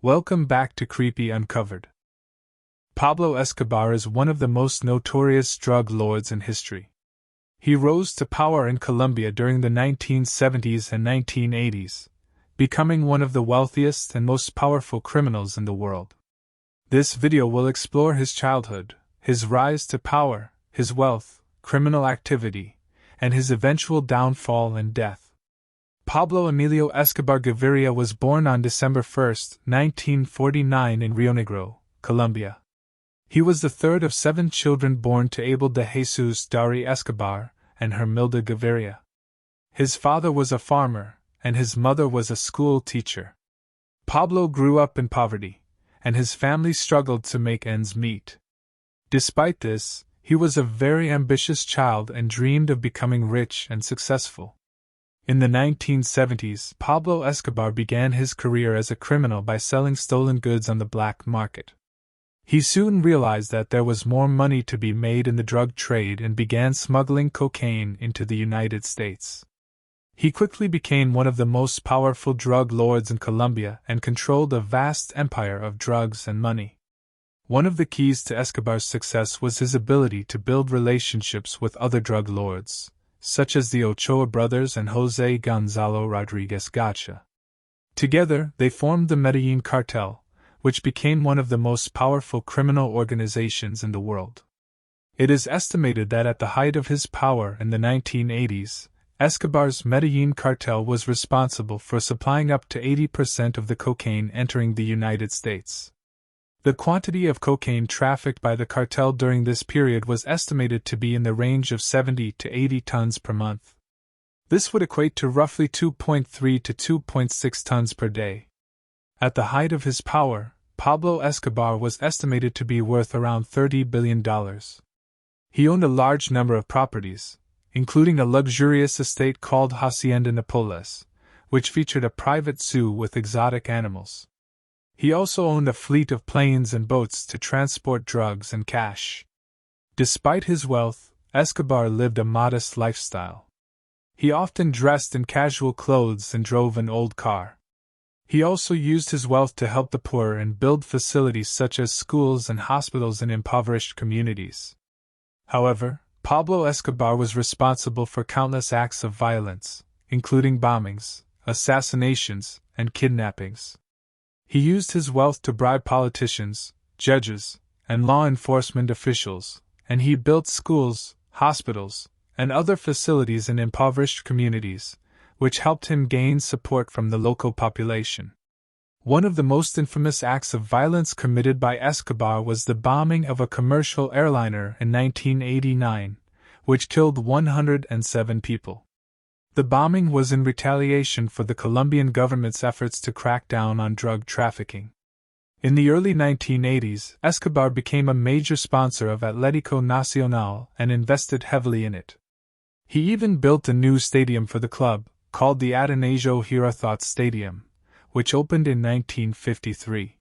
Welcome back to Creepy Uncovered. Pablo Escobar is one of the most notorious drug lords in history. He rose to power in Colombia during the 1970s and 1980s, becoming one of the wealthiest and most powerful criminals in the world. This video will explore his childhood, his rise to power, his wealth, criminal activity, and his eventual downfall and death. Pablo Emilio Escobar Gaviria was born on December 1, 1949 in Rio Negro, Colombia. He was the third of 7 children born to Abel de Jesus Dari Escobar and Hermilda Gaviria. His father was a farmer, and his mother was a school teacher. Pablo grew up in poverty, and his family struggled to make ends meet. Despite this, he was a very ambitious child and dreamed of becoming rich and successful. In the 1970s, Pablo Escobar began his career as a criminal by selling stolen goods on the black market. He soon realized that there was more money to be made in the drug trade and began smuggling cocaine into the United States. He quickly became one of the most powerful drug lords in Colombia and controlled a vast empire of drugs and money. One of the keys to Escobar's success was his ability to build relationships with other drug lords, such as the Ochoa brothers and José Gonzalo Rodríguez Gacha. Together, they formed the Medellín cartel, which became one of the most powerful criminal organizations in the world. It is estimated that at the height of his power in the 1980s, Escobar's Medellín cartel was responsible for supplying up to 80% of the cocaine entering the United States. The quantity of cocaine trafficked by the cartel during this period was estimated to be in the range of 70 to 80 tons per month. This would equate to roughly 2.3 to 2.6 tons per day. At the height of his power, Pablo Escobar was estimated to be worth around $30 billion. He owned a large number of properties, including a luxurious estate called Hacienda Nápoles, which featured a private zoo with exotic animals. He also owned a fleet of planes and boats to transport drugs and cash. Despite his wealth, Escobar lived a modest lifestyle. He often dressed in casual clothes and drove an old car. He also used his wealth to help the poor and build facilities such as schools and hospitals in impoverished communities. However, Pablo Escobar was responsible for countless acts of violence, including bombings, assassinations, and kidnappings. He used his wealth to bribe politicians, judges, and law enforcement officials, and he built schools, hospitals, and other facilities in impoverished communities, which helped him gain support from the local population. One of the most infamous acts of violence committed by Escobar was the bombing of a commercial airliner in 1989, which killed 107 people. The bombing was in retaliation for the Colombian government's efforts to crack down on drug trafficking. In the early 1980s, Escobar became a major sponsor of Atlético Nacional and invested heavily in it. He even built a new stadium for the club, called the Atanasio Girardot Stadium, which opened in 1953.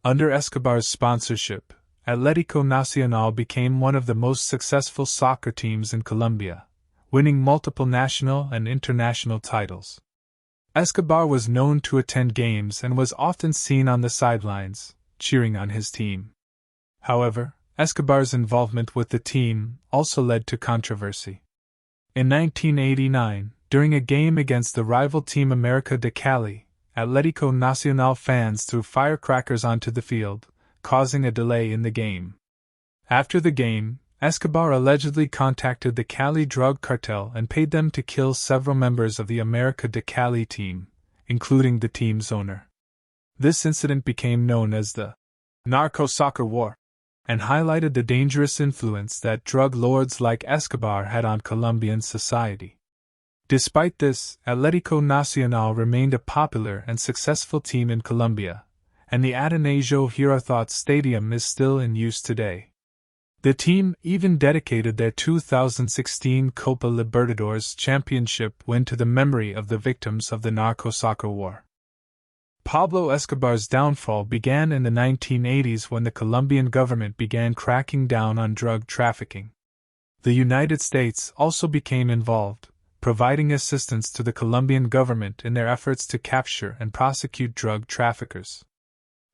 Under Escobar's sponsorship, Atlético Nacional became one of the most successful soccer teams in Colombia, winning multiple national and international titles. Escobar was known to attend games and was often seen on the sidelines, cheering on his team. However, Escobar's involvement with the team also led to controversy. In 1989, during a game against the rival team América de Cali, Atlético Nacional fans threw firecrackers onto the field, causing a delay in the game. After the game, Escobar allegedly contacted the Cali drug cartel and paid them to kill several members of the América de Cali team, including the team's owner. This incident became known as the Narco-Soccer War, and highlighted the dangerous influence that drug lords like Escobar had on Colombian society. Despite this, Atlético Nacional remained a popular and successful team in Colombia, and the Atanasio Girardot Stadium is still in use today. The team even dedicated their 2016 Copa Libertadores championship win to the memory of the victims of the Narco-Soccer War. Pablo Escobar's downfall began in the 1980s when the Colombian government began cracking down on drug trafficking. The United States also became involved, providing assistance to the Colombian government in their efforts to capture and prosecute drug traffickers.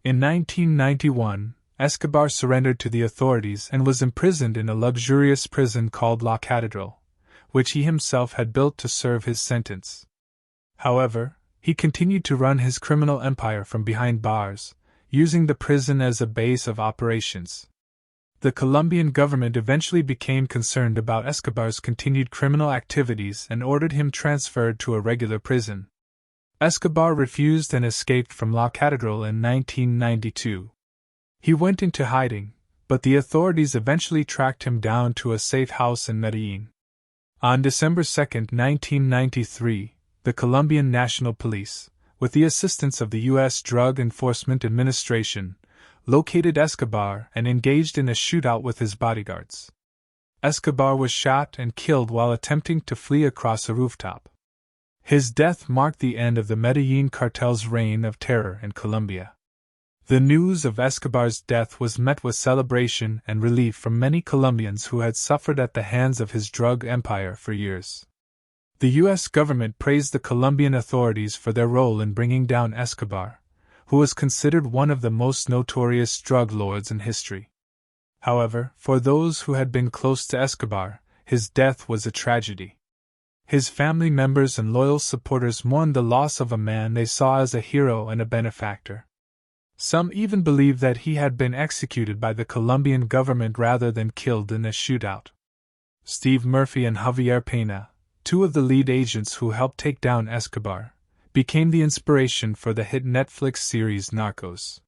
In 1991, Escobar surrendered to the authorities and was imprisoned in a luxurious prison called La Catedral, which he himself had built to serve his sentence. However, he continued to run his criminal empire from behind bars, using the prison as a base of operations. The Colombian government eventually became concerned about Escobar's continued criminal activities and ordered him transferred to a regular prison. Escobar refused and escaped from La Catedral in 1992. He went into hiding, but the authorities eventually tracked him down to a safe house in Medellin. On December 2, 1993, the Colombian National Police, with the assistance of the U.S. Drug Enforcement Administration, located Escobar and engaged in a shootout with his bodyguards. Escobar was shot and killed while attempting to flee across a rooftop. His death marked the end of the Medellin cartel's reign of terror in Colombia. The news of Escobar's death was met with celebration and relief from many Colombians who had suffered at the hands of his drug empire for years. The U.S. government praised the Colombian authorities for their role in bringing down Escobar, who was considered one of the most notorious drug lords in history. However, for those who had been close to Escobar, his death was a tragedy. His family members and loyal supporters mourned the loss of a man they saw as a hero and a benefactor. Some even believed that he had been executed by the Colombian government rather than killed in a shootout. Steve Murphy and Javier Pena, two of the lead agents who helped take down Escobar, became the inspiration for the hit Netflix series Narcos.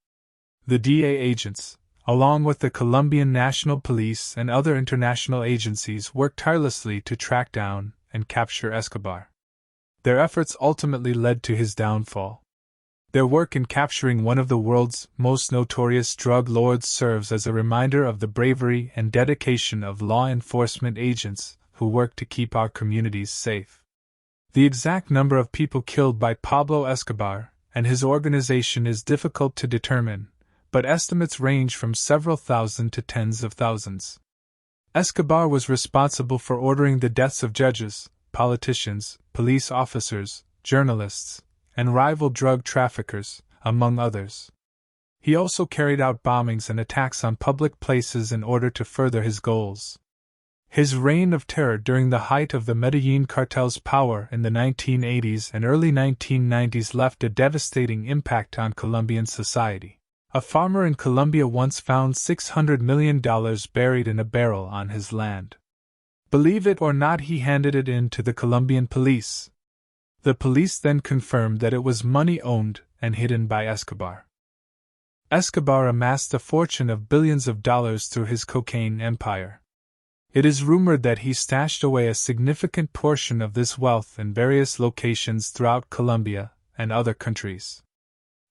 The DEA agents, along with the Colombian National Police and other international agencies, worked tirelessly to track down and capture Escobar. Their efforts ultimately led to his downfall. Their work in capturing one of the world's most notorious drug lords serves as a reminder of the bravery and dedication of law enforcement agents who work to keep our communities safe. The exact number of people killed by Pablo Escobar and his organization is difficult to determine, but estimates range from several thousand to tens of thousands. Escobar was responsible for ordering the deaths of judges, politicians, police officers, journalists, and rival drug traffickers, among others. He also carried out bombings and attacks on public places in order to further his goals. His reign of terror during the height of the Medellin cartel's power in the 1980s and early 1990s left a devastating impact on Colombian society. A farmer in Colombia once found $600 million buried in a barrel on his land. Believe it or not, he handed it in to the Colombian police. The police then confirmed that it was money owned and hidden by Escobar. Escobar amassed a fortune of billions of dollars through his cocaine empire. It is rumored that he stashed away a significant portion of this wealth in various locations throughout Colombia and other countries.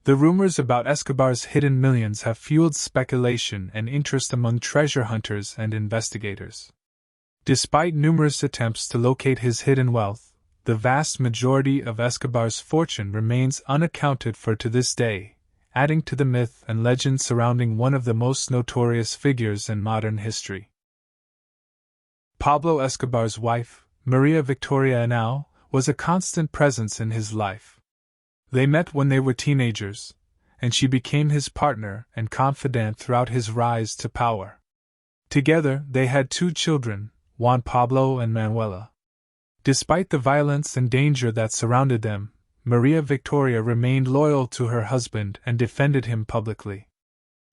The rumors about Escobar's hidden millions have fueled speculation and interest among treasure hunters and investigators. Despite numerous attempts to locate his hidden wealth, the vast majority of Escobar's fortune remains unaccounted for to this day, adding to the myth and legend surrounding one of the most notorious figures in modern history. Pablo Escobar's wife, Maria Victoria Henao, was a constant presence in his life. They met when they were teenagers, and she became his partner and confidant throughout his rise to power. Together, they had 2 children, Juan Pablo and Manuela. Despite the violence and danger that surrounded them, Maria Victoria remained loyal to her husband and defended him publicly.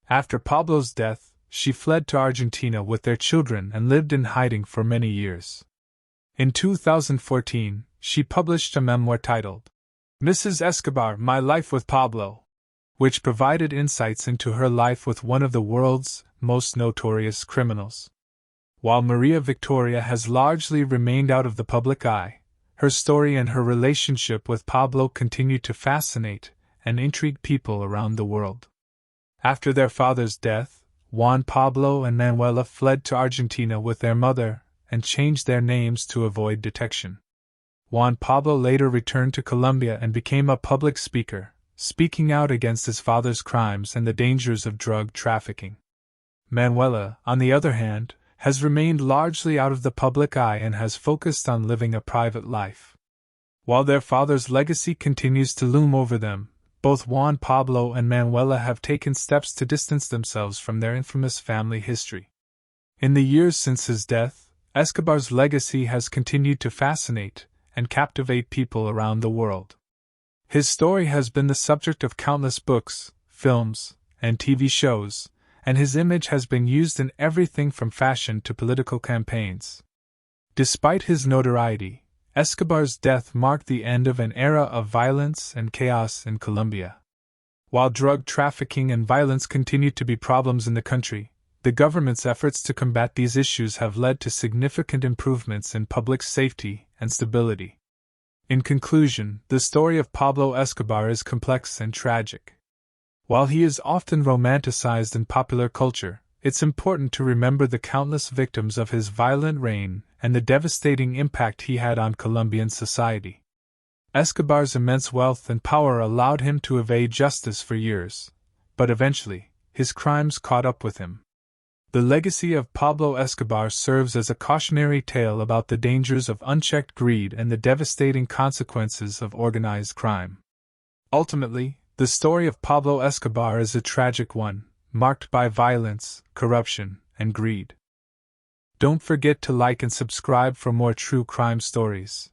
After Pablo's death, she fled to Argentina with their children and lived in hiding for many years. In 2014, she published a memoir titled, Mrs. Escobar, My Life with Pablo, which provided insights into her life with one of the world's most notorious criminals. While Maria Victoria has largely remained out of the public eye, her story and her relationship with Pablo continue to fascinate and intrigue people around the world. After their father's death, Juan Pablo and Manuela fled to Argentina with their mother and changed their names to avoid detection. Juan Pablo later returned to Colombia and became a public speaker, speaking out against his father's crimes and the dangers of drug trafficking. Manuela, on the other hand, has remained largely out of the public eye and has focused on living a private life. While their father's legacy continues to loom over them, both Juan Pablo and Manuela have taken steps to distance themselves from their infamous family history. In the years since his death, Escobar's legacy has continued to fascinate and captivate people around the world. His story has been the subject of countless books, films, and TV shows, and his image has been used in everything from fashion to political campaigns. Despite his notoriety, Escobar's death marked the end of an era of violence and chaos in Colombia. While drug trafficking and violence continue to be problems in the country, the government's efforts to combat these issues have led to significant improvements in public safety and stability. In conclusion, the story of Pablo Escobar is complex and tragic. While he is often romanticized in popular culture, it's important to remember the countless victims of his violent reign and the devastating impact he had on Colombian society. Escobar's immense wealth and power allowed him to evade justice for years, but eventually, his crimes caught up with him. The legacy of Pablo Escobar serves as a cautionary tale about the dangers of unchecked greed and the devastating consequences of organized crime. Ultimately, the story of Pablo Escobar is a tragic one, marked by violence, corruption, and greed. Don't forget to like and subscribe for more true crime stories.